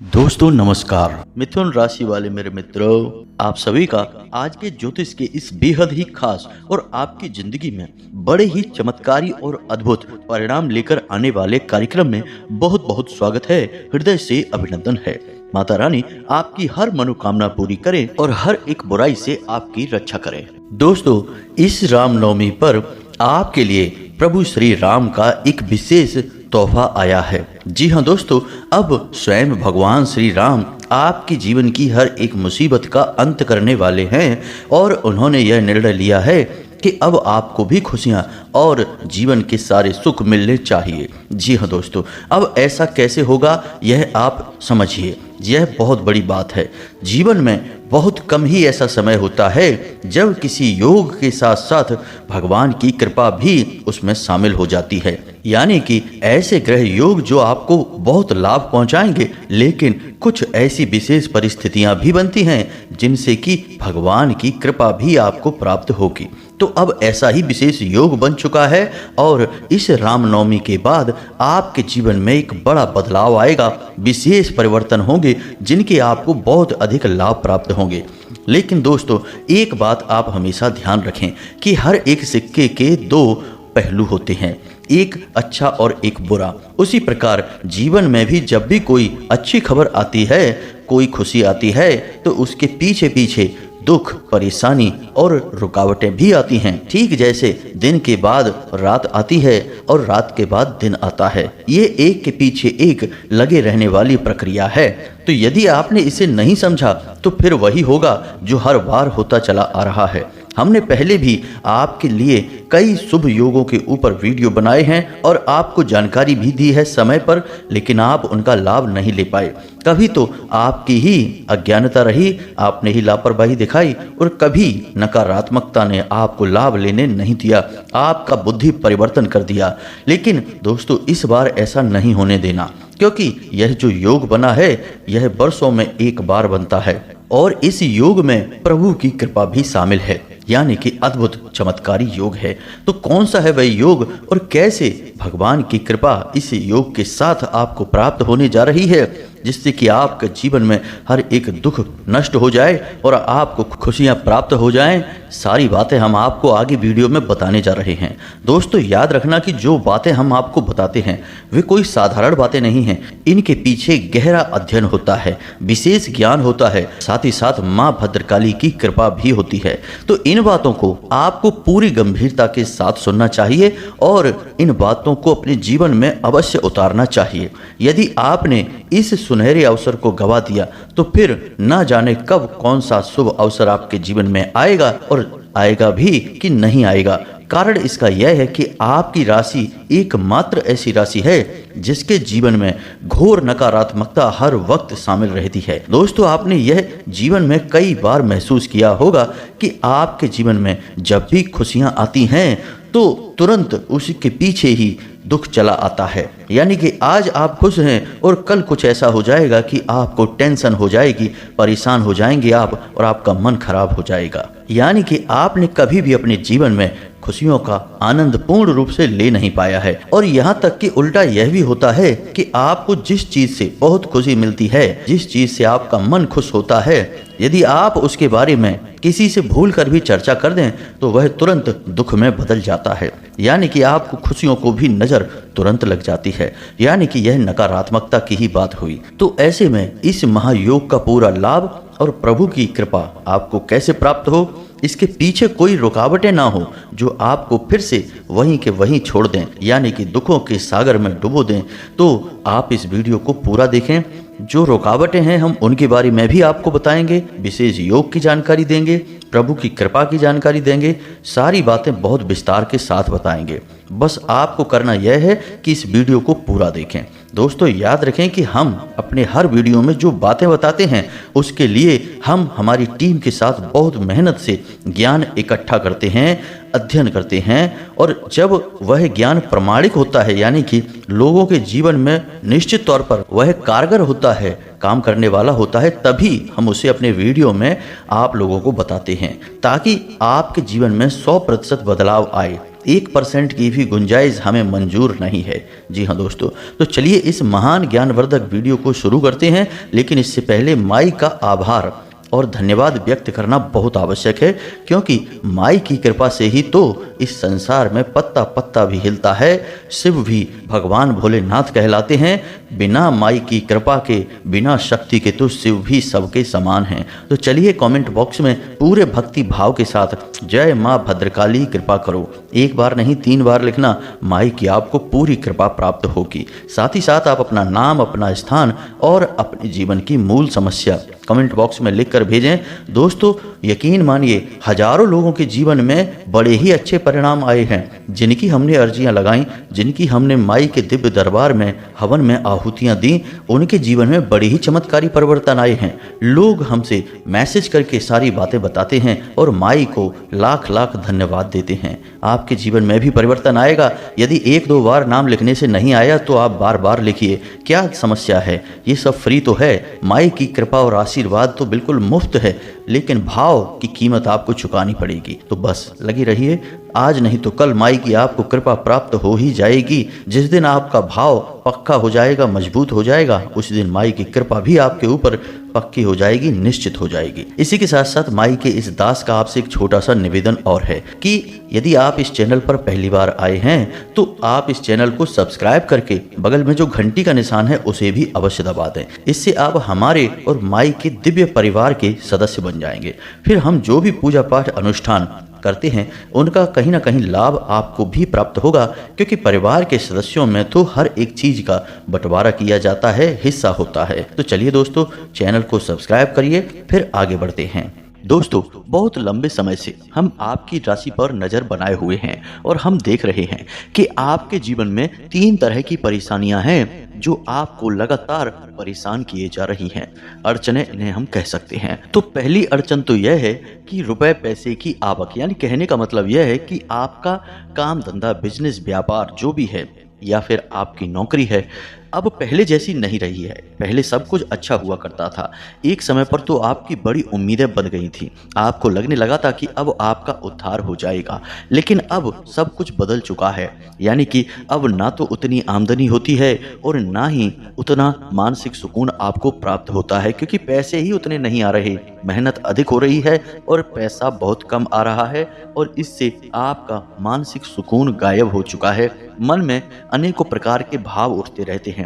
दोस्तों नमस्कार। मिथुन राशि वाले मेरे मित्रों, आप सभी का आज के ज्योतिष के इस बेहद ही खास और आपकी जिंदगी में बड़े ही चमत्कारी और अद्भुत परिणाम लेकर आने वाले कार्यक्रम में बहुत बहुत स्वागत है। हृदय से अभिनंदन है। माता रानी आपकी हर मनोकामना पूरी करे और हर एक बुराई से आपकी रक्षा करे। दोस्तों, इस रामनवमी पर आपके लिए प्रभु श्री राम का एक विशेष तोहफा आया है। जी हाँ दोस्तों, अब स्वयं भगवान श्री राम आपके जीवन की हर एक मुसीबत का अंत करने वाले हैं और उन्होंने यह निर्णय लिया है कि अब आपको भी खुशियां और जीवन के सारे सुख मिलने चाहिए। जी हाँ दोस्तों, अब ऐसा कैसे होगा यह आप समझिए। यह बहुत बड़ी बात है। जीवन में बहुत कम ही ऐसा समय होता है जब किसी योग के साथ साथ भगवान की कृपा भी उसमें शामिल हो जाती है। यानी कि ऐसे ग्रह योग जो आपको बहुत लाभ पहुंचाएंगे, लेकिन कुछ ऐसी विशेष परिस्थितियां भी बनती हैं जिनसे कि भगवान की कृपा भी आपको प्राप्त होगी। तो अब ऐसा ही विशेष योग बन चुका है और इस रामनवमी के बाद आपके जीवन में एक बड़ा बदलाव आएगा। विशेष परिवर्तन होंगे जिनके आपको बहुत अधिक लाभ प्राप्त होंगे। लेकिन दोस्तों, एक बात आप हमेशा ध्यान रखें कि हर एक सिक्के के दो पहलू होते हैं, एक अच्छा और एक बुरा। उसी प्रकार जीवन में भी जब भी कोई अच्छी खबर आती है, कोई खुशी आती है, तो उसके पीछे पीछे दुख, परेशानी और रुकावटें भी आती हैं। ठीक जैसे दिन के बाद रात आती है और रात के बाद दिन आता है, ये एक के पीछे एक लगे रहने वाली प्रक्रिया है। तो यदि आपने इसे नहीं समझा तो फिर वही होगा जो हर बार होता चला आ रहा है। हमने पहले भी आपके लिए कई शुभ योगों के ऊपर वीडियो बनाए हैं और आपको जानकारी भी दी है समय पर, लेकिन आप उनका लाभ नहीं ले पाए। कभी तो आपकी ही अज्ञानता रही, आपने ही लापरवाही दिखाई, और कभी नकारात्मकता ने आपको लाभ लेने नहीं दिया, आपका बुद्धि परिवर्तन कर दिया। लेकिन दोस्तों, इस बार ऐसा नहीं होने देना, क्योंकि यह जो योग बना है यह वर्षों में एक बार बनता है और इस योग में प्रभु की कृपा भी शामिल है। यानी कि अद्भुत चमत्कारी योग है। तो कौन सा है वह योग और कैसे भगवान की कृपा इस योग के साथ आपको प्राप्त होने जा रही है, जिससे कि आपके जीवन में हर एक दुख नष्ट हो जाए और आपको खुशियां प्राप्त हो जाएं। सारी बातें हम आपको आगे वीडियो में बताने जा रहे हैं। दोस्तों, याद रखना कि जो बातें हम आपको बताते हैं वे कोई साधारण बातें नहीं हैं। इनके पीछे गहरा अध्ययन होता है, विशेष ज्ञान होता है, साथ ही साथ माँ भद्रकाली की कृपा भी होती है। तो इन बातों को आपको पूरी गंभीरता के साथ सुनना चाहिए और इन बातों को अपने जीवन में अवश्य उतारना चाहिए। यदि आपने इस सुनहरे अवसर को गवा दिया तो फिर न जाने कब कौन सा शुभ अवसर आपके जीवन में आएगा और आएगा भी कि नहीं आएगा। कारण इसका यह है कि आपकी राशि एकमात्र ऐसी राशि है जिसके जीवन में घोर नकारात्मकता हर वक्त शामिल रहती है। दोस्तों, आपने यह जीवन में कई बार महसूस किया होगा कि आपके जीवन में जब भी खुशियां आती हैं तो तुरंत उसी के पीछे ही दुख चला आता है। यानी कि आज आप खुश हैं और कल कुछ ऐसा हो जाएगा कि आपको टेंशन हो जाएगी, परेशान हो जाएंगे आप और आपका मन खराब हो जाएगा। यानी कि आपने कभी भी अपने जीवन में खुशियों का आनंद पूर्ण रूप से ले नहीं पाया है। और यहाँ तक कि उल्टा यह भी होता है कि आपको जिस चीज से बहुत खुशी मिलती है, जिस चीज से आपका मन खुश होता है, यदि आप उसके बारे में किसी से भूल कर भी चर्चा कर दें तो वह तुरंत दुख में बदल जाता है। यानी कि आपको खुशियों को भी नजर तुरंत लग जाती है। यानी कि यह नकारात्मकता की ही बात हुई। तो ऐसे में इस महायोग का पूरा लाभ और प्रभु की कृपा आपको कैसे प्राप्त हो, इसके पीछे कोई रुकावटें ना हो जो आपको फिर से वहीं के वहीं छोड़ दें, यानी कि दुखों के सागर में डुबो दें, तो आप इस वीडियो को पूरा देखें। जो रुकावटें हैं हम उनके बारे में भी आपको बताएंगे, विशेष योग की जानकारी देंगे, प्रभु की कृपा की जानकारी देंगे, सारी बातें बहुत विस्तार के साथ बताएंगे। बस आपको करना यह है कि इस वीडियो को पूरा देखें। दोस्तों, याद रखें कि हम अपने हर वीडियो में जो बातें बताते हैं उसके लिए हम हमारी टीम के साथ बहुत मेहनत से ज्ञान इकट्ठा करते हैं, अध्ययन करते हैं, और जब वह ज्ञान प्रमाणिक होता है, यानी कि लोगों के जीवन में निश्चित तौर पर वह कारगर होता है, काम करने वाला होता है, तभी हम उसे अपने वीडियो में आप लोगों को बताते हैं, ताकि आपके जीवन में 100% बदलाव आए। 1% की भी गुंजाइश हमें मंजूर नहीं है। जी हाँ दोस्तों, तो चलिए इस महान ज्ञानवर्धक वीडियो को शुरू करते हैं, लेकिन इससे पहले माई का आभार और धन्यवाद व्यक्त करना बहुत आवश्यक है, क्योंकि माई की कृपा से ही तो इस संसार में पत्ता पत्ता भी हिलता है। शिव भी भगवान भोलेनाथ कहलाते हैं। बिना माई की कृपा के, बिना शक्ति के तो शिव भी सबके समान हैं। तो चलिए कमेंट बॉक्स में पूरे भक्ति भाव के साथ जय माँ भद्रकाली कृपा करो, एक बार नहीं 3 बार लिखना। माई की आपको पूरी कृपा प्राप्त होगी। साथ ही साथ आप अपना नाम, अपना स्थान और अपने जीवन की मूल समस्या कमेंट बॉक्स में लिख कर भेजें। दोस्तों यकीन मानिए, हजारों लोगों के जीवन में बड़े ही अच्छे परिणाम आए हैं। जिनकी हमने अर्जियां लगाई, जिनकी हमने माई के दिव्य दरबार में हवन में आहुतियां दी, उनके जीवन में बड़े ही चमत्कारी परिवर्तन आए हैं। लोग हमसे मैसेज करके सारी बातें बताते हैं और माई को लाख लाख धन्यवाद देते हैं। आपके जीवन में भी परिवर्तन आएगा। यदि 1-2 बार नाम लिखने से नहीं आया तो आप बार बार लिखिए। क्या समस्या है? ये सब फ्री तो है। माई की कृपा और आशीर्वाद तो बिल्कुल मुफ्त है, लेकिन भाव की कीमत आपको चुकानी पड़ेगी। तो बस लगी रहिए, आज नहीं तो कल माई की आपको कृपा प्राप्त हो ही जाएगी। जिस दिन आपका भाव पक्का हो जाएगा, मजबूत हो जाएगा, उस दिन माई की कृपा भी आपके ऊपर पक्की हो जाएगी, निश्चित हो जाएगी। इसी के साथ साथ माई के इस दास का आपसे एक छोटा सा निवेदन और है कि यदि आप इस चैनल पर पहली बार आए हैं तो आप इस चैनल को सब्सक्राइब करके बगल में जो घंटी का निशान है उसे भी अवश्य दबा दें। इससे आप हमारे और माई के दिव्य परिवार के सदस्य बन जाएंगे। फिर हम जो भी पूजा पाठ अनुष्ठान करते हैं उनका कहीं ना कहीं लाभ आपको भी प्राप्त होगा, क्योंकि परिवार के सदस्यों में तो हर एक चीज का बंटवारा किया जाता है, हिस्सा होता है। तो चलिए दोस्तों, चैनल को सब्सक्राइब करिए, फिर आगे बढ़ते हैं। दोस्तों बहुत लंबे समय से हम आपकी राशि पर नजर बनाए हुए हैं और हम देख रहे हैं कि आपके जीवन में 3 तरह की परेशानियां हैं जो आपको लगातार परेशान किए जा रही हैं। अड़चने इन्हें हम कह सकते हैं। तो पहली अड़चन तो यह है कि रुपए पैसे की आवक, यानी कहने का मतलब यह है कि आपका काम धंधा, बिजनेस, व्यापार जो भी है, या फिर आपकी नौकरी है, अब पहले जैसी नहीं रही है। पहले सब कुछ अच्छा हुआ करता था। एक समय पर तो आपकी बड़ी उम्मीदें बन गई थी। आपको लगने लगा था कि अब आपका उद्धार हो जाएगा, लेकिन अब सब कुछ बदल चुका है। यानी कि अब ना तो उतनी आमदनी होती है और ना ही उतना मानसिक सुकून आपको प्राप्त होता है, क्योंकि पैसे ही उतने नहीं आ रहे। मेहनत अधिक हो रही है और पैसा बहुत कम आ रहा है, और इससे आपका मानसिक सुकून गायब हो चुका है। मन में अनेकों प्रकार के भाव उठते रहते हैं।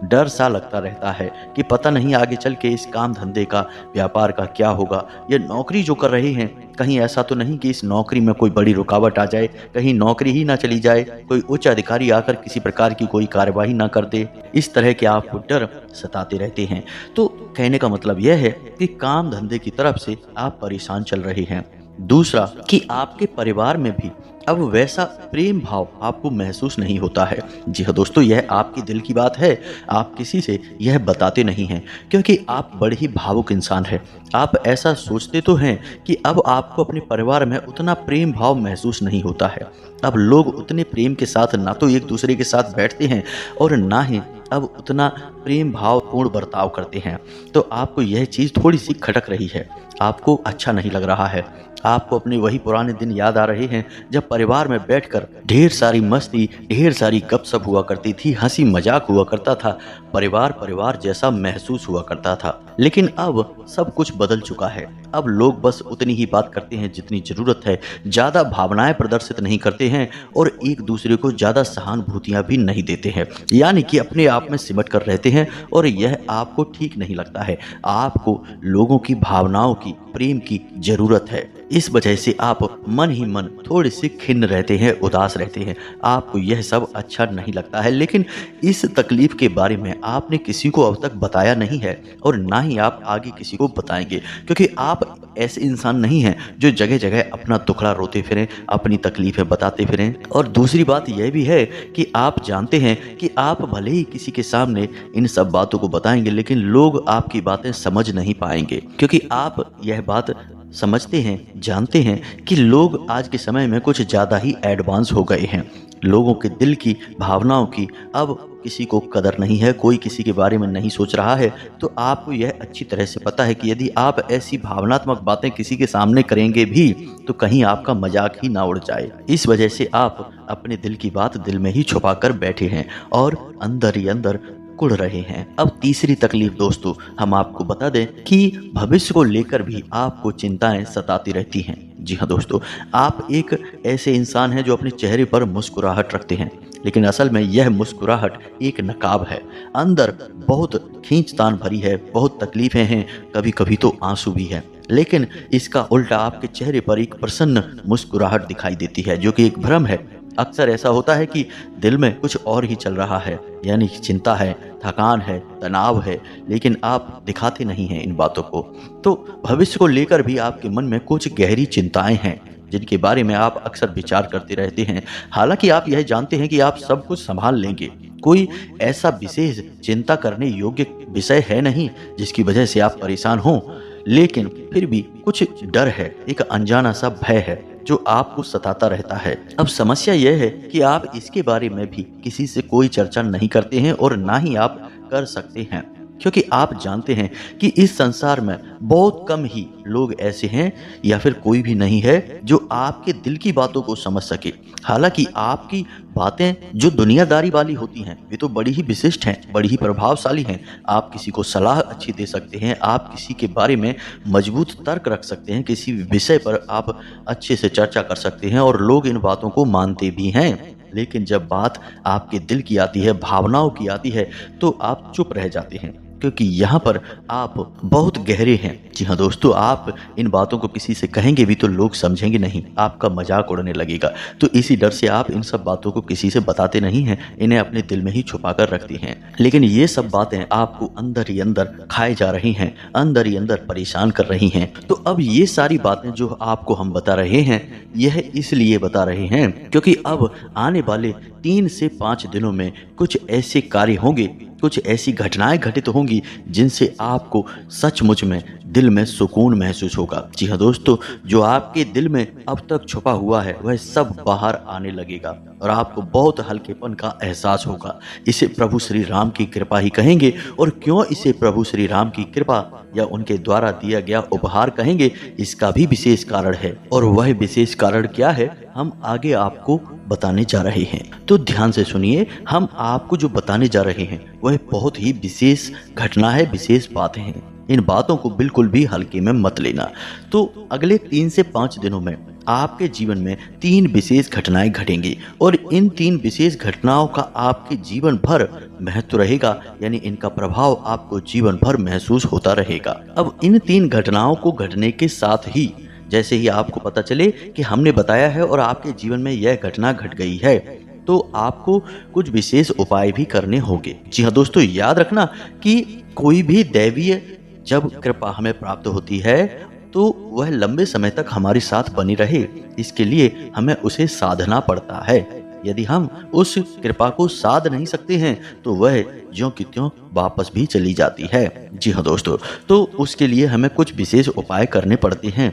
डर सा लगता रहता है कि पता नहीं आगे चल के इस काम धंधे का, व्यापार का क्या होगा। ये नौकरी जो कर रहे हैं, कहीं ऐसा तो नहीं कि इस नौकरी में कोई बड़ी रुकावट आ जाए, कहीं नौकरी ही ना चली जाए, कोई उच्च अधिकारी आकर किसी प्रकार की कोई कार्यवाही ना कर दे। इस तरह के आपको डर सताते रहते हैं। तो कहने का मतलब यह है कि काम धंधे की तरफ से आप परेशान चल रहे हैं। दूसरा कि आपके परिवार में भी अब वैसा प्रेम भाव आपको महसूस नहीं होता है। जी हाँ दोस्तों, यह आपके दिल की बात है। आप किसी से यह बताते नहीं हैं, क्योंकि आप बड़े ही भावुक इंसान हैं। आप ऐसा सोचते तो हैं कि अब आपको अपने परिवार में उतना प्रेम भाव महसूस नहीं होता है। अब लोग उतने प्रेम के साथ ना तो एक दूसरे के साथ बैठते हैं और ना ही अब उतना प्रेम भावपूर्ण बर्ताव करते हैं। तो आपको यह चीज़ थोड़ी सी खटक रही है, आपको अच्छा नहीं लग रहा है। आपको अपने वही पुराने दिन याद आ रहे हैं जब परिवार में बैठकर ढेर सारी मस्ती, ढेर सारी गपशप हुआ करती थी, हंसी मजाक हुआ करता था, परिवार जैसा महसूस हुआ करता था। लेकिन अब सब कुछ बदल चुका है। अब लोग बस उतनी ही बात करते हैं जितनी जरूरत है, ज्यादा भावनाएं प्रदर्शित नहीं करते हैं और एक दूसरे को ज्यादा सहानुभूतियां भी नहीं देते हैं। यानी कि अपने आप में सिमट कर रहते हैं, और यह आपको ठीक नहीं लगता है। आपको लोगों की भावनाओं की, प्रेम की जरूरत है। इस वजह से आप मन ही मन थोड़े से खिन्न रहते हैं, उदास रहते हैं। आपको यह सब अच्छा नहीं लगता है, लेकिन इस तकलीफ के बारे में आपने किसी को अब तक बताया नहीं है और ना ही आप आगे किसी को बताएंगे, क्योंकि आप ऐसे इंसान नहीं हैं जो जगह जगह अपना दुखड़ा रोते फिरें, अपनी तकलीफें बताते फिरें। और दूसरी बात यह भी है कि आप जानते हैं कि आप भले ही किसी के सामने इन सब बातों को बताएंगे, लेकिन लोग आपकी बातें समझ नहीं पाएंगे, क्योंकि आप यह बात समझते हैं, जानते हैं कि लोग आज के समय में कुछ ज़्यादा ही एडवांस हो गए हैं। लोगों के दिल की भावनाओं की अब किसी को कदर नहीं है, कोई किसी के बारे में नहीं सोच रहा है। तो आपको यह अच्छी तरह से पता है कि यदि आप ऐसी भावनात्मक बातें किसी के सामने करेंगे भी तो कहीं आपका मजाक ही ना उड़ जाए। इस वजह से आप अपने दिल की बात दिल में ही छुपा कर बैठे हैं और अंदर ही अंदर कुढ़ रहे हैं। अब तीसरी तकलीफ दोस्तों, हम आपको बता दें कि भविष्य को लेकर भी आपको चिंताएं सताती रहती हैं। जी हाँ दोस्तों, आप एक ऐसे इंसान हैं जो अपने चेहरे पर मुस्कुराहट रखते हैं, लेकिन असल में यह मुस्कुराहट एक नकाब है। अंदर बहुत खींचतान भरी है, बहुत तकलीफें हैं, कभी कभी तो आंसू भी है। लेकिन इसका उल्टा आपके चेहरे पर एक प्रसन्न मुस्कुराहट दिखाई देती है, जो कि एक भ्रम है। अक्सर ऐसा होता है कि दिल में कुछ और ही चल रहा है, यानी कि चिंता है, थकान है, तनाव है, लेकिन आप दिखाते नहीं हैं इन बातों को। तो भविष्य को लेकर भी आपके मन में कुछ गहरी चिंताएं हैं जिनके बारे में आप अक्सर विचार करते रहते हैं। हालांकि आप यह जानते हैं कि आप सब कुछ संभाल लेंगे। कोई ऐसा विशेष चिंता करने योग्य विषय है नहीं जिसकी वजह से आप परेशान हों, लेकिन फिर भी कुछ डर है, एक अनजाना सा भय है जो आपको सताता रहता है। अब समस्या यह है कि आप इसके बारे में भी किसी से कोई चर्चा नहीं करते हैं और ना ही आप कर सकते हैं, क्योंकि आप जानते हैं कि इस संसार में बहुत कम ही लोग ऐसे हैं या फिर कोई भी नहीं है जो आपके दिल की बातों को समझ सके। हालांकि आपकी बातें जो दुनियादारी वाली होती हैं वे तो बड़ी ही विशिष्ट हैं, बड़ी ही प्रभावशाली हैं। आप किसी को सलाह अच्छी दे सकते हैं, आप किसी के बारे में मजबूत तर्क रख सकते हैं, किसी विषय पर आप अच्छे से चर्चा कर सकते हैं और लोग इन बातों को मानते भी हैं। लेकिन जब बात आपके दिल की आती है, भावनाओं की आती है, तो आप चुप रह जाते हैं, क्योंकि यहाँ पर आप बहुत गहरे हैं। जी हाँ दोस्तों, आप इन बातों को किसी से कहेंगे भी तो लोग समझेंगे नहीं, आपका मजाक उड़ने लगेगा। तो इसी डर से आप इन सब बातों को किसी से बताते नहीं हैं, इन्हें अपने दिल में ही छुपा कर रखते हैं। लेकिन ये सब बातें आपको अंदर ही अंदर खाए जा रही हैं, अंदर ही अंदर परेशान कर रही हैं। तो अब ये सारी बातें जो आपको हम बता रहे हैं, यह इसलिए बता रहे हैं क्योंकि अब आने वाले 3 से 5 दिनों में कुछ ऐसे कार्य होंगे, कुछ ऐसी घटनाएं घटित होंगी जिनसे आपको सचमुच में दिल में सुकून महसूस होगा। जी हाँ दोस्तों, जो आपके दिल में अब तक छुपा हुआ है वह सब बाहर आने लगेगा और आपको बहुत हल्केपन का एहसास होगा। इसे प्रभु श्री राम की कृपा ही कहेंगे। और क्यों इसे प्रभु श्री राम की कृपा या उनके द्वारा दिया गया उपहार कहेंगे, इसका भी विशेष कारण है। और वह विशेष कारण क्या है, हम आगे आपको बताने जा रहे हैं। तो ध्यान से सुनिए, हम आपको जो बताने जा रहे हैं वह बहुत ही विशेष घटना है, विशेष बातें हैं। इन बातों को बिल्कुल भी हल्के में मत लेना। तो अगले 3 से 5 दिनों में आपके जीवन में 3 विशेष घटनाएं घटेंगी और इन 3 विशेष घटनाओं का आपके जीवन भर महत्व रहेगा, यानी इनका प्रभाव आपको जीवन भर महसूस होता रहेगा। अब इन 3 घटनाओं को घटने के साथ ही जैसे ही आपको पता चले कि हमने बताया है और आपके जीवन में यह घटना घट गई है, तो आपको कुछ विशेष उपाय भी करने होंगे। जी हाँ दोस्तों, याद रखना कि कोई भी दैवीय जब कृपा हमें प्राप्त होती है तो वह लंबे समय तक हमारे साथ बनी रहे, इसके लिए हमें उसे साधना पड़ता है। यदि हम उस कृपा को साध नहीं सकते हैं तो वह ज्यों की त्यों वापस भी चली जाती है। जी हाँ दोस्तों, तो उसके लिए हमें कुछ विशेष उपाय करने पड़ते हैं।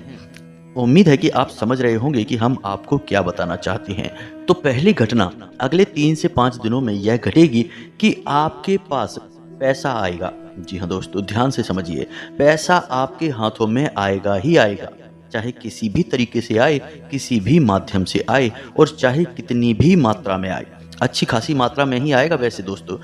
उम्मीद है कि आप समझ रहे होंगे कि हम आपको क्या बताना चाहते हैं। तो पहली घटना अगले 3 से 5 दिनों में यह घटेगी कि आपके पास पैसा आएगा। जी हाँ दोस्तों, ध्यान से समझिए, पैसा आपके हाथों में आएगा ही आएगा, चाहे किसी भी तरीके से आए, किसी भी माध्यम से आए और चाहे कितनी भी मात्रा में आए। अच्छी खासी मात्रा में ही आएगा। वैसे दोस्तों,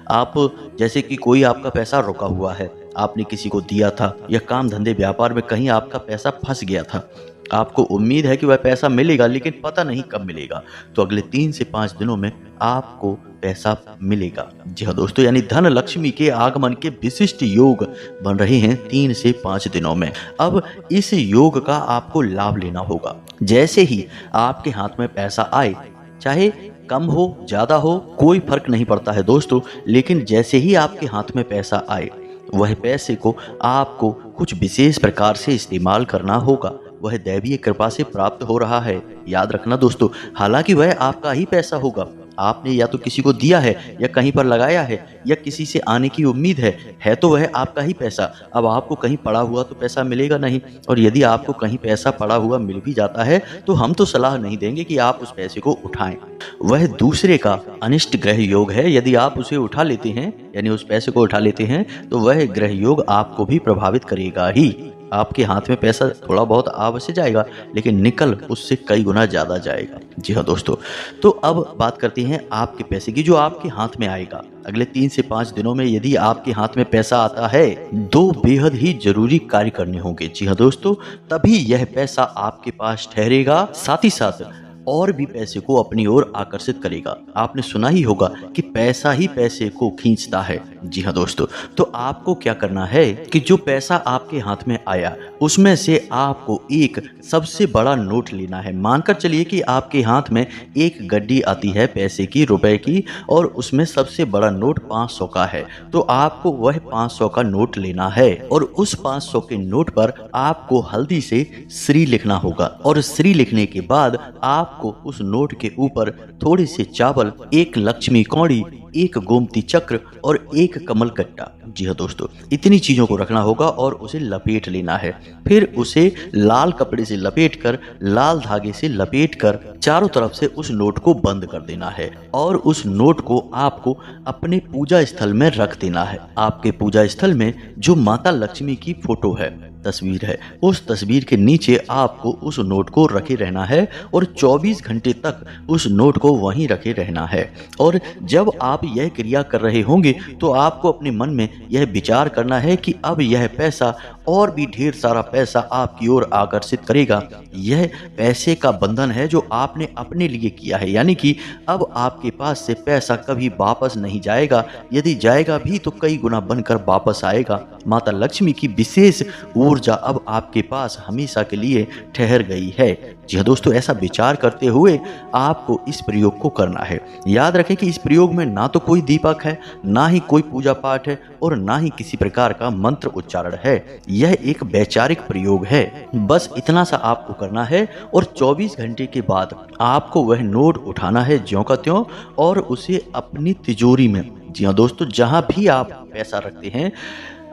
आप जैसे कि कोई आपका पैसा रुका हुआ है, आपने किसी को दिया था या काम धंधे व्यापार में कहीं आपका पैसा फंस गया था, आपको उम्मीद है कि वह पैसा मिलेगा लेकिन पता नहीं कब मिलेगा, तो अगले 3 से 5 दिनों में आपको पैसा मिलेगा। जी हाँ दोस्तों, यानी धन लक्ष्मी के आगमन के विशिष्ट योग बन रहे हैं 3 से 5 दिनों में। अब इस योग का आपको लाभ लेना होगा। जैसे ही आपके हाथ में पैसा आए, चाहे कम हो ज्यादा हो कोई फर्क नहीं पड़ता है दोस्तों, लेकिन जैसे ही आपके हाथ में पैसा आए वह पैसे को आपको कुछ विशेष प्रकार से इस्तेमाल करना होगा। वह दैवीय कृपा से प्राप्त हो रहा है, याद रखना दोस्तों। हालांकि वह आपका ही पैसा होगा, आपने या तो किसी को दिया है या कहीं पर लगाया है या किसी से आने की उम्मीद है तो वह आपका ही पैसा। अब आपको कहीं पड़ा हुआ तो पैसा मिलेगा नहीं, और यदि आपको कहीं पैसा पड़ा हुआ मिल भी जाता है तो हम तो सलाह नहीं देंगे कि आप उस पैसे को उठाएं। वह दूसरे का अनिष्ट ग्रह योग है। यदि आप उसे उठा लेते हैं, यानी उस पैसे को उठा लेते हैं, तो वह ग्रह योग आपको भी प्रभावित करेगा ही। आपके हाथ में पैसा थोड़ा बहुत अवश्य जाएगा, लेकिन निकल उससे कई गुना ज़्यादा जाएगा। जी हाँ दोस्तों, तो अब बात करते हैं आपके पैसे की, जो आपके हाथ में आएगा। अगले 3 से 5 दिनों में यदि आपके हाथ में पैसा आता है, 2 बेहद ही जरूरी कार्य करने होंगे। जी हाँ दोस्तों, तभी यह पैसा आपके पास ठहरेगा, साथ ही साथ और भी पैसे को अपनी ओर आकर्षित करेगा। आपने सुना ही होगा कि पैसा ही पैसे को खींचता है। जी हाँ दोस्तों, तो आपको क्या करना है कि जो पैसा आपके हाथ में आया उसमें से आपको एक सबसे बड़ा नोट लेना है। मानकर चलिए कि आपके हाथ में एक गड्डी आती है पैसे की, रुपए की, और उसमें सबसे बड़ा नोट 500 का है। तो आपको वह 500 का नोट लेना है और उस 500 के नोट पर आपको हल्दी से श्री लिखना होगा, और श्री लिखने के बाद आपको उस नोट के ऊपर थोड़े से चावल, एक लक्ष्मी कौड़ी, एक गोमती चक्र और एक कमल कट्टा, जी हाँ दोस्तों, इतनी चीजों को रखना होगा और उसे लपेट लेना है। फिर उसे लाल कपड़े से लपेट कर, लाल धागे से लपेट कर चारों तरफ से उस नोट को बंद कर देना है, और उस नोट को आपको अपने पूजा स्थल में रख देना है। आपके पूजा स्थल में जो माता लक्ष्मी की फोटो है, तस्वीर है, उस तस्वीर के नीचे आपको उस नोट को रखे रहना है और 24 घंटे तक उस नोट को वहीं रखे रहना है। और जब आप यह क्रिया कर रहे होंगे तो आपको अपने मन में यह विचार करना है कि अब यह पैसा और भी ढेर सारा पैसा आपकी ओर आकर्षित करेगा। यह पैसे का बंधन है जो आपने अपने लिए किया है, यानी कि अब आपके पास से पैसा कभी वापस नहीं जाएगा। यदि जाएगा भी तो कई गुना बनकर वापस आएगा। माता लक्ष्मी की विशेष ऊर्जा अब आपके पास हमेशा के लिए ठहर गई है। जी हाँ दोस्तों, ऐसा विचार करते हुए आपको इस प्रयोग को करना है। याद रखें कि इस प्रयोग में ना तो कोई दीपक है, ना ही कोई पूजा पाठ है, और ना ही किसी प्रकार का मंत्र उच्चारण है। यह एक वैचारिक प्रयोग है। बस इतना सा आपको करना है और 24 घंटे के बाद आपको वह नोट उठाना है ज्यों का त्यों, और उसे अपनी तिजोरी में, जी हाँ दोस्तों, जहां भी आप पैसा रखते हैं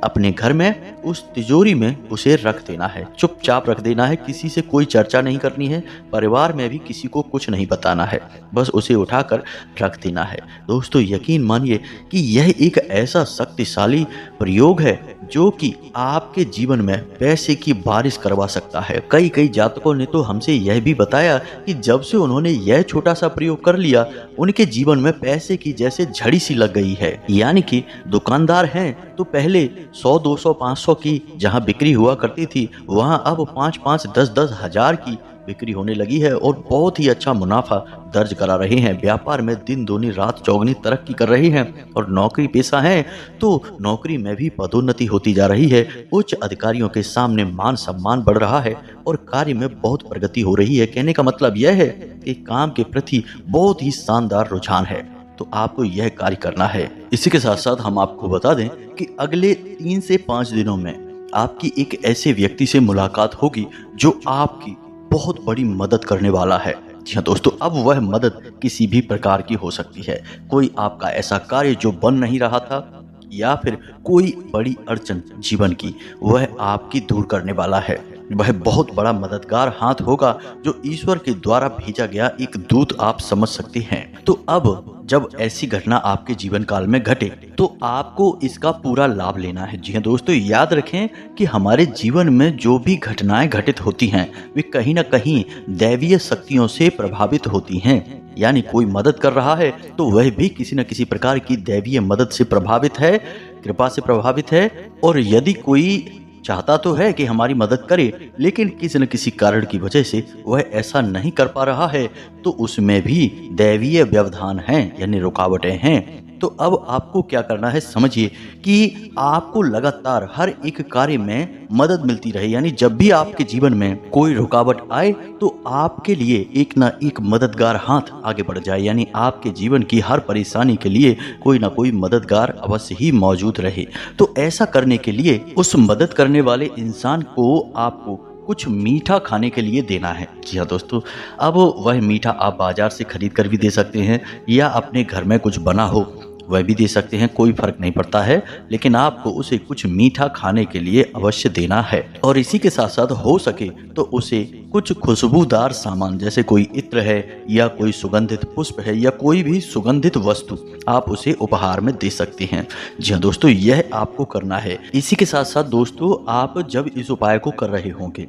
अपने घर में, उस तिजोरी में उसे रख देना है। चुपचाप रख देना है, किसी से कोई चर्चा नहीं करनी है, परिवार में भी किसी को कुछ नहीं बताना है, बस उसे उठाकर रख देना है। दोस्तों यकीन मानिए कि यह एक ऐसा शक्तिशाली प्रयोग है जो कि आपके जीवन में पैसे की बारिश करवा सकता है। कई जातकों ने तो हमसे यह भी बताया कि जब से उन्होंने यह छोटा सा प्रयोग कर लिया, उनके जीवन में पैसे की जैसे झड़ी सी लग गई है। यानी कि दुकानदार हैं तो पहले 100, 200, 500 की जहां बिक्री हुआ करती थी, वहां अब 5-5, 10-10 हजार की बिक्री होने लगी है और बहुत ही अच्छा मुनाफा दर्ज करा रहे हैं। व्यापार में दिन दूनी रात चौगनी तरक्की कर रहे हैं, और नौकरी पेशा है तो नौकरी में भी पदोन्नति होती जा रही है। उच्च अधिकारियों के सामने मान सम्मान बढ़ रहा है और कार्य में बहुत प्रगति हो रही है। कहने का मतलब यह है कि काम के प्रति बहुत ही शानदार रुझान है, तो आपको यह कार्य करना है। इसी के साथ साथ हम आपको बता दें कि अगले 3 से 5 दिनों में आपकी एक ऐसे व्यक्ति से मुलाकात होगी जो आपकी बहुत बड़ी मदद करने वाला है। जी हाँ दोस्तों, अब वह मदद किसी भी प्रकार की हो सकती है। कोई आपका ऐसा कार्य जो बन नहीं रहा था, या फिर कोई बड़ी अड़चन जीवन की, वह आपकी दूर करने वाला है। वह बहुत बड़ा मददगार हाथ होगा जो ईश्वर के द्वारा भेजा गया एक दूत आप समझ सकते हैं। तो अब जब ऐसी घटना आपके जीवन काल में घटे तो आपको इसका पूरा लाभ लेना है। जी हाँ दोस्तों, याद रखें कि हमारे जीवन में जो भी घटनाएं घटित होती हैं वे कहीं ना कहीं दैवीय शक्तियों से प्रभावित होती हैं। यानी कोई मदद कर रहा है तो वह भी किसी न किसी प्रकार की दैवीय मदद से प्रभावित है, कृपा से प्रभावित है। और यदि कोई चाहता तो है कि हमारी मदद करे, लेकिन किसी न किसी कारण की वजह से वह ऐसा नहीं कर पा रहा है, तो उसमें भी दैवीय व्यवधान हैं, यानी रुकावटें हैं। तो अब आपको क्या करना है, समझिए कि आपको लगातार हर एक कार्य में मदद मिलती रहे। यानी जब भी आपके जीवन में कोई रुकावट आए तो आपके लिए एक ना एक मददगार हाथ आगे बढ़ जाए। यानी आपके जीवन की हर परेशानी के लिए कोई ना कोई मददगार अवश्य ही मौजूद रहे। तो ऐसा करने के लिए उस मदद करने वाले इंसान को आपको कुछ मीठा खाने के लिए देना है। जी हाँ दोस्तों, अब वह मीठा आप बाजार से खरीद कर भी दे सकते हैं या अपने घर में कुछ बना हो वह भी दे सकते हैं, कोई फर्क नहीं पड़ता है, लेकिन आपको उसे कुछ मीठा खाने के लिए अवश्य देना है। और इसी के साथ साथ हो सके तो उसे कुछ खुशबूदार सामान जैसे कोई इत्र है या कोई सुगंधित पुष्प है या कोई भी सुगंधित वस्तु आप उसे उपहार में दे सकते हैं। जी हाँ दोस्तों, यह आपको करना है। इसी के साथ साथ दोस्तों, आप जब इस उपाय को कर रहे होंगे,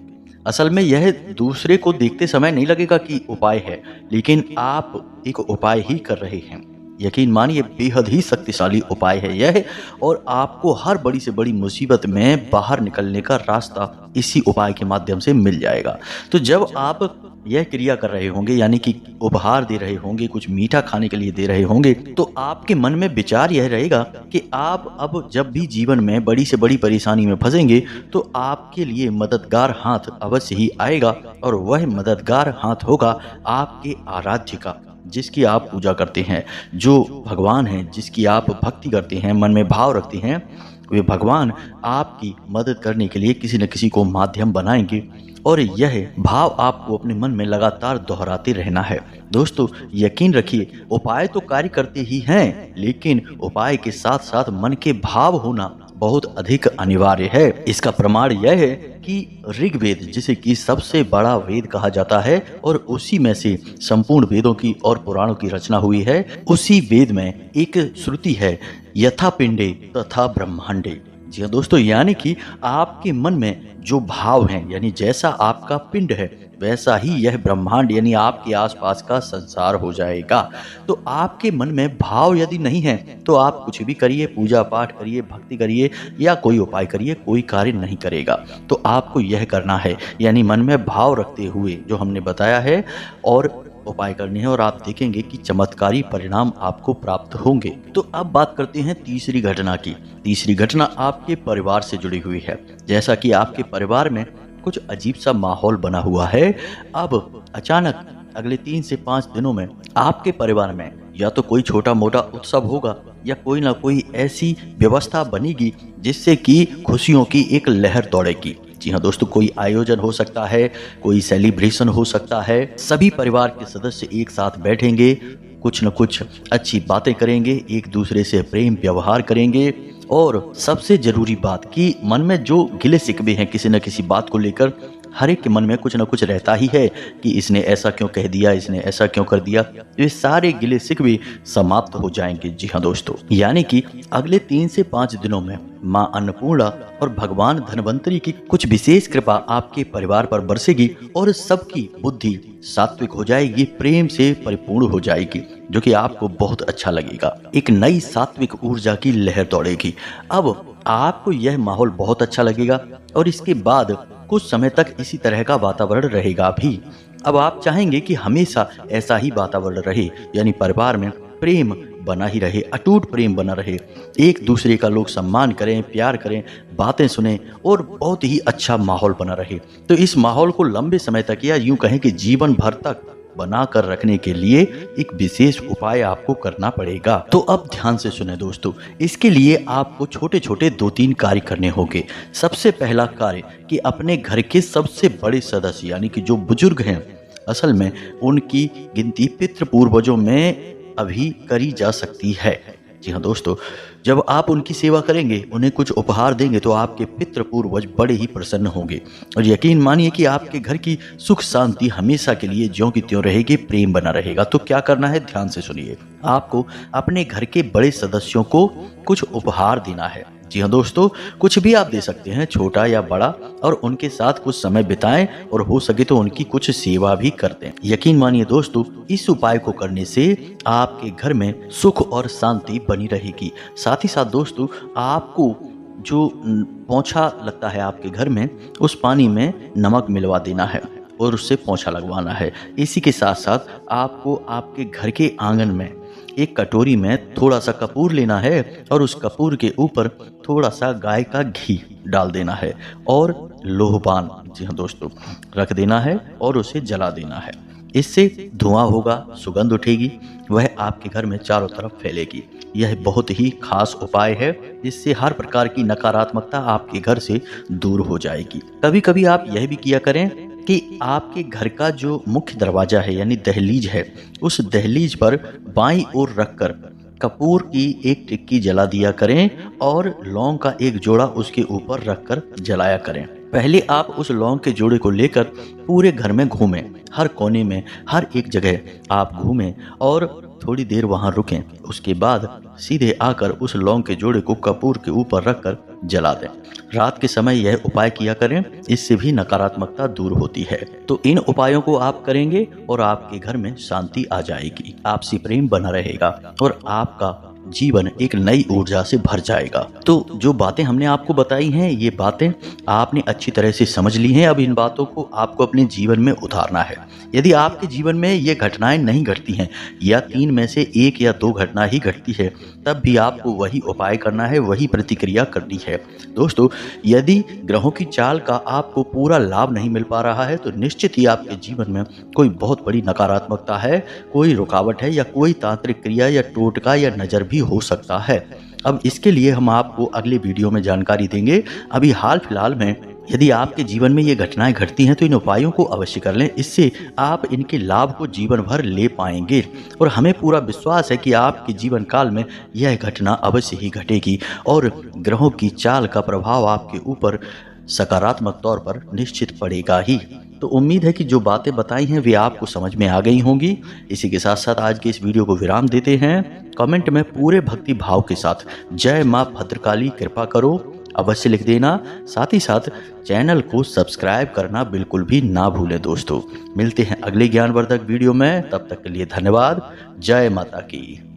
असल में यह दूसरे को देखते समय नहीं लगेगा कि उपाय है, लेकिन आप एक उपाय ही कर रहे हैं। यकीन मानिए बेहद ही शक्तिशाली उपाय है यह, और आपको हर बड़ी से बड़ी मुसीबत में बाहर निकलने का रास्ता इसी उपाय के माध्यम से मिल जाएगा। तो जब आप यह क्रिया कर रहे होंगे, यानी कि उपहार दे रहे होंगे, कुछ मीठा खाने के लिए दे रहे होंगे, तो आपके मन में विचार यह रहेगा कि आप अब जब भी जीवन में बड़ी से बड़ी परेशानी में फंसेंगे तो आपके लिए मददगार हाथ अवश्य ही आएगा, और वह मददगार हाथ होगा आपके आराध्य का, जिसकी आप पूजा करते हैं, जो भगवान हैं, जिसकी आप भक्ति करते हैं, मन में भाव रखते हैं, वे भगवान आपकी मदद करने के लिए किसी न किसी को माध्यम बनाएंगे, और यह भाव आपको अपने मन में लगातार दोहराते रहना है। दोस्तों यकीन रखिए, उपाय तो कार्य करते ही हैं, लेकिन उपाय के साथ साथ मन के भाव होना बहुत अधिक अनिवार्य है। इसका प्रमाण यह है कि ऋग्वेद, जिसे कि सबसे बड़ा वेद कहा जाता है और उसी में से संपूर्ण वेदों की और पुराणों की रचना हुई है, उसी वेद में एक श्रुति है, यथा पिंडे तथा ब्रह्मांडे। जी हाँ दोस्तों, यानी कि आपके मन में जो भाव हैं, यानी जैसा आपका पिंड है वैसा ही यह ब्रह्मांड यानी आपके आसपास का संसार हो जाएगा। तो आपके मन में भाव यदि नहीं है तो आप कुछ भी करिए, पूजा पाठ करिए, भक्ति करिए या कोई उपाय करिए, कोई कार्य नहीं करेगा। तो आपको यह करना है, यानी मन में भाव रखते हुए जो हमने बताया है और उपाय करने हैं, और आप देखेंगे कि चमत्कारी परिणाम आपको प्राप्त होंगे। तो अब बात करते हैं तीसरी घटना की। तीसरी घटना आपके परिवार से जुड़ी हुई है। जैसा कि आपके परिवार में कुछ अजीब सा माहौल बना हुआ है, अब अचानक अगले 3 से 5 दिनों में आपके परिवार में या तो कोई छोटा मोटा उत्सव होगा या कोई ना कोई ऐसी व्यवस्था बनेगी जिससे कि खुशियों की एक लहर दौड़ेगी। जी हाँ दोस्तों, कोई आयोजन हो सकता है, कोई सेलिब्रेशन हो सकता है, सभी परिवार के सदस्य एक साथ बैठेंगे, कुछ न कुछ अच्छी बातें करेंगे, एक दूसरे से प्रेम व्यवहार करेंगे, और सबसे जरूरी बात कि मन में जो गिले शिकवे हैं किसी न किसी बात को लेकर, हर एक के मन में कुछ न कुछ रहता ही है कि इसने ऐसा क्यों कह दिया, इसने ऐसा क्यों कर दिया, ये सारे गिले शिकवे समाप्त हो जाएंगे। जी हाँ दोस्तों, यानी कि अगले 3 से 5 दिनों में माँ अन्नपूर्णा और भगवान धन्वंतरी की कुछ विशेष कृपा आपके परिवार पर बरसेगी और सबकी बुद्धि सात्विक हो जाएगी, प्रेम से परिपूर्ण हो जाएगी, जो कि आपको बहुत अच्छा लगेगा। एक नई सात्विक ऊर्जा की लहर दौड़ेगी। अब आपको यह माहौल बहुत अच्छा लगेगा और इसके बाद कुछ समय तक इसी तरह का वातावरण रहेगा भी। अब आप चाहेंगे कि हमेशा ऐसा ही वातावरण रहे, यानी परिवार में प्रेम बना ही रहे, अटूट प्रेम बना रहे, एक दूसरे का लोग सम्मान करें, प्यार करें, बातें सुने और बहुत ही अच्छा माहौल बना रहे। तो इस माहौल को लंबे समय तक या यूं कहें कि जीवन भर तक बना कर रखने के लिए एक विशेष उपाय आपको करना पड़ेगा। तो अब ध्यान से सुने दोस्तों, इसके लिए आपको छोटे छोटे 2-3 कार्य करने होंगे। सबसे पहला कार्य कि अपने घर के सबसे बड़े सदस्य यानी कि जो बुजुर्ग हैं, असल में उनकी गिनती पितृपूर्वजों में अभी करी जा सकती है। जी हाँ दोस्तों, जब आप उनकी सेवा करेंगे, उन्हें कुछ उपहार देंगे तो आपके पितृपूर्वज बड़े ही प्रसन्न होंगे और यकीन मानिए कि आपके घर की सुख शांति हमेशा के लिए ज्यों की त्यों रहेगी, प्रेम बना रहेगा। तो क्या करना है, ध्यान से सुनिए। आपको अपने घर के बड़े सदस्यों को कुछ उपहार देना है। जी हाँ दोस्तों, कुछ भी आप दे सकते हैं, छोटा या बड़ा, और उनके साथ कुछ समय बिताएं और हो सके तो उनकी कुछ सेवा भी कर दें। यकीन मानिए दोस्तों, इस उपाय को करने से आपके घर में सुख और शांति बनी रहेगी। साथ ही साथ दोस्तों, आपको जो पोंछा लगता है आपके घर में, उस पानी में नमक मिलवा देना है और उससे पोंछा लगवाना है। इसी के साथ साथ आपको आपके घर के आंगन में एक कटोरी में थोड़ा सा कपूर लेना है और उस कपूर के ऊपर थोड़ा सा गाय का घी डाल देना है और लोहबान, जी हाँ दोस्तों, रख देना है और उसे जला देना है। इससे धुआं होगा, सुगंध उठेगी, वह आपके घर में चारों तरफ फैलेगी। यह बहुत ही खास उपाय है, इससे हर प्रकार की नकारात्मकता आपके घर से दूर हो जाएगी। कभी कभी आप यह भी किया करें कि आपके घर का जो मुख्य दरवाजा है यानी दहलीज है, उस दहलीज पर बाईं ओर रखकर कपूर की एक टिक्की जला दिया करें और लौंग का एक जोड़ा उसके ऊपर रखकर जलाया करें। पहले आप उस लौंग के जोड़े को लेकर पूरे घर में घूमें, हर कोने में, हर एक जगह आप घूमें और थोड़ी देर वहां रुकें। उसके बाद सीधे आकर उस लौंग के जोड़े को कपूर के ऊपर रखकर जला दें। रात के समय यह उपाय किया करें, इससे भी नकारात्मकता दूर होती है। तो इन उपायों को आप करेंगे और आपके घर में शांति आ जाएगी, आपसी प्रेम बना रहेगा और आपका जीवन एक नई ऊर्जा से भर जाएगा। तो जो बातें हमने आपको बताई हैं, ये बातें आपने अच्छी तरह से समझ ली हैं। अब इन बातों को आपको अपने जीवन में उतारना है। यदि आपके जीवन में ये घटनाएं नहीं घटती हैं या 3 में से 1 या 2 घटना ही घटती है, तब भी आपको वही उपाय करना है, वही प्रतिक्रिया करनी है। दोस्तों, यदि ग्रहों की चाल का आपको पूरा लाभ नहीं मिल पा रहा है तो निश्चित ही आपके जीवन में कोई बहुत बड़ी नकारात्मकता है, कोई रुकावट है या कोई तांत्रिक क्रिया या टोटका या नज़र भी हो सकता है। अब इसके लिए हम आपको अगले वीडियो में जानकारी देंगे। अभी हाल फिलहाल में यदि आपके जीवन में ये घटनाएं घटती हैं तो इन उपायों को अवश्य कर लें, इससे आप इनके लाभ को जीवन भर ले पाएंगे और हमें पूरा विश्वास है कि आपके जीवन काल में यह घटना अवश्य ही घटेगी और ग्रहों की चाल का प्रभाव आपके ऊपर सकारात्मक तौर पर निश्चित पड़ेगा ही। तो उम्मीद है कि जो बातें बताई हैं वे आपको समझ में आ गई होंगी। इसी के साथ साथ आज के इस वीडियो को विराम देते हैं। कमेंट में पूरे भक्ति भाव के साथ जय मां भद्रकाली कृपा करो अवश्य लिख देना। साथ ही साथ चैनल को सब्सक्राइब करना बिल्कुल भी ना भूलें। दोस्तों, मिलते हैं अगले ज्ञानवर्धक वीडियो में, तब तक के लिए धन्यवाद। जय माता की।